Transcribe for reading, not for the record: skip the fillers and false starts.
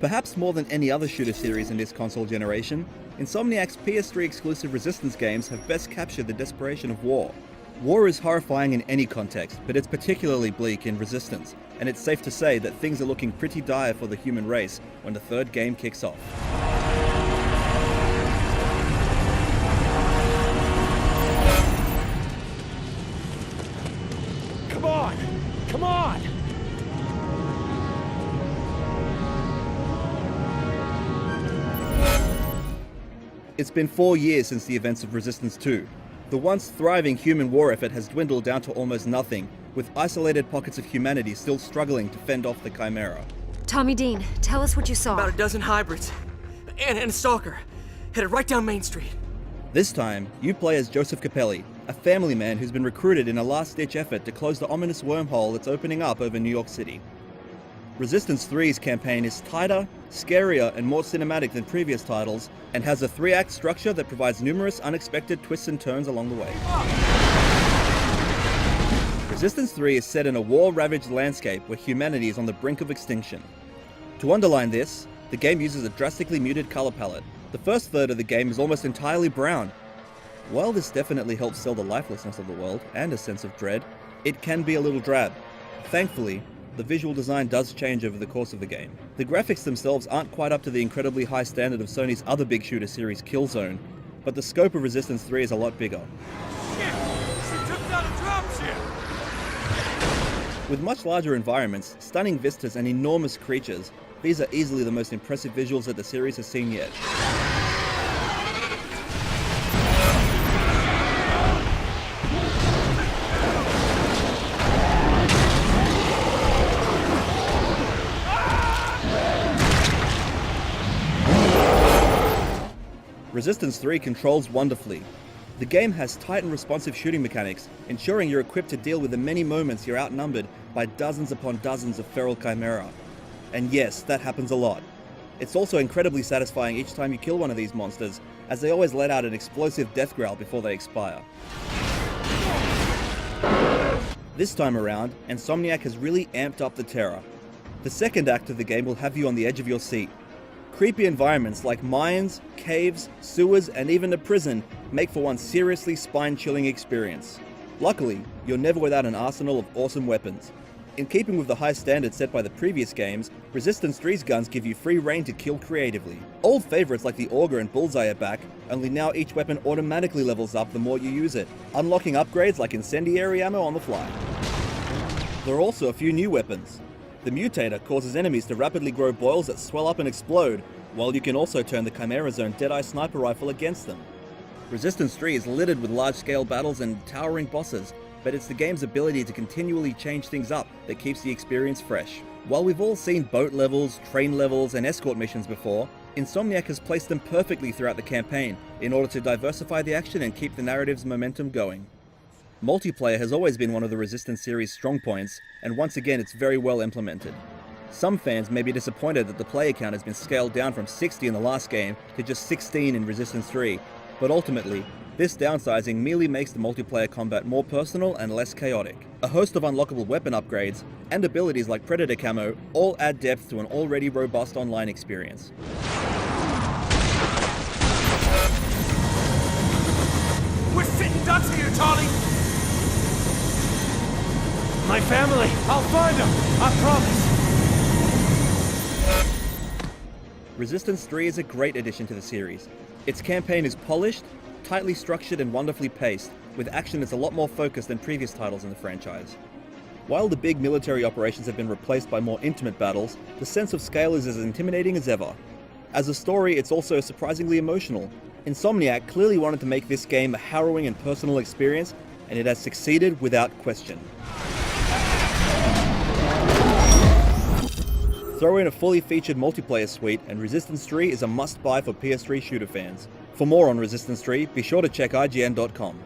Perhaps more than any other shooter series in this console generation, Insomniac's PS3 exclusive Resistance games have best captured the desperation of war. War is horrifying in any context, but it's particularly bleak in Resistance, and it's safe to say that things are looking pretty dire for the human race when the third game kicks off. Come on! Come on! It's been 4 years since the events of Resistance 2. The once thriving human war effort has dwindled down to almost nothing, with isolated pockets of humanity still struggling to fend off the Chimera. Tommy Dean, tell us what you saw. About a dozen hybrids. And a stalker. Headed right down Main Street. This time, you play as Joseph Capelli, a family man who's been recruited in a last-ditch effort to close the ominous wormhole that's opening up over New York City. Resistance 3's campaign is tighter, scarier, and more cinematic than previous titles, and has a 3-act structure that provides numerous unexpected twists and turns along the way. Resistance 3 is set in a war-ravaged landscape where humanity is on the brink of extinction. To underline this, the game uses a drastically muted color palette. The first third of the game is almost entirely brown. While this definitely helps sell the lifelessness of the world and a sense of dread, it can be a little drab. Thankfully, the visual design does change over the course of the game. The graphics themselves aren't quite up to the incredibly high standard of Sony's other big shooter series, Killzone, but the scope of Resistance 3 is a lot bigger. Shit! She took down a dropship! With much larger environments, stunning vistas, and enormous creatures, these are easily the most impressive visuals that the series has seen yet. Resistance 3 controls wonderfully. The game has tight and responsive shooting mechanics, ensuring you're equipped to deal with the many moments you're outnumbered by dozens upon dozens of feral chimera. And yes, that happens a lot. It's also incredibly satisfying each time you kill one of these monsters, as they always let out an explosive death growl before they expire. This time around, Insomniac has really amped up the terror. The second act of the game will have you on the edge of your seat. Creepy environments like mines, caves, sewers, and even a prison make for one seriously spine-chilling experience. Luckily, you're never without an arsenal of awesome weapons. In keeping with the high standards set by the previous games, Resistance 3's guns give you free reign to kill creatively. Old favorites like the Auger and Bullseye are back, only now each weapon automatically levels up the more you use it, unlocking upgrades like incendiary ammo on the fly. There are also a few new weapons. The Mutator causes enemies to rapidly grow boils that swell up and explode, while you can also turn the Chimera's own Deadeye sniper rifle against them. Resistance 3 is littered with large-scale battles and towering bosses, but it's the game's ability to continually change things up that keeps the experience fresh. While we've all seen boat levels, train levels, and escort missions before, Insomniac has placed them perfectly throughout the campaign in order to diversify the action and keep the narrative's momentum going. Multiplayer has always been one of the Resistance series' strong points, and once again it's very well implemented. Some fans may be disappointed that the player count has been scaled down from 60 in the last game to just 16 in Resistance 3, but ultimately, this downsizing merely makes the multiplayer combat more personal and less chaotic. A host of unlockable weapon upgrades, and abilities like Predator Camo all add depth to an already robust online experience. We're sitting ducks here, Charlie! My family! I'll find them! I promise! Resistance 3 is a great addition to the series. Its campaign is polished, tightly structured, and wonderfully paced, with action that's a lot more focused than previous titles in the franchise. While the big military operations have been replaced by more intimate battles, the sense of scale is as intimidating as ever. As a story, it's also surprisingly emotional. Insomniac clearly wanted to make this game a harrowing and personal experience, and it has succeeded without question. Throw in a fully featured multiplayer suite, and Resistance 3 is a must-buy for PS3 shooter fans. For more on Resistance 3, be sure to check IGN.com.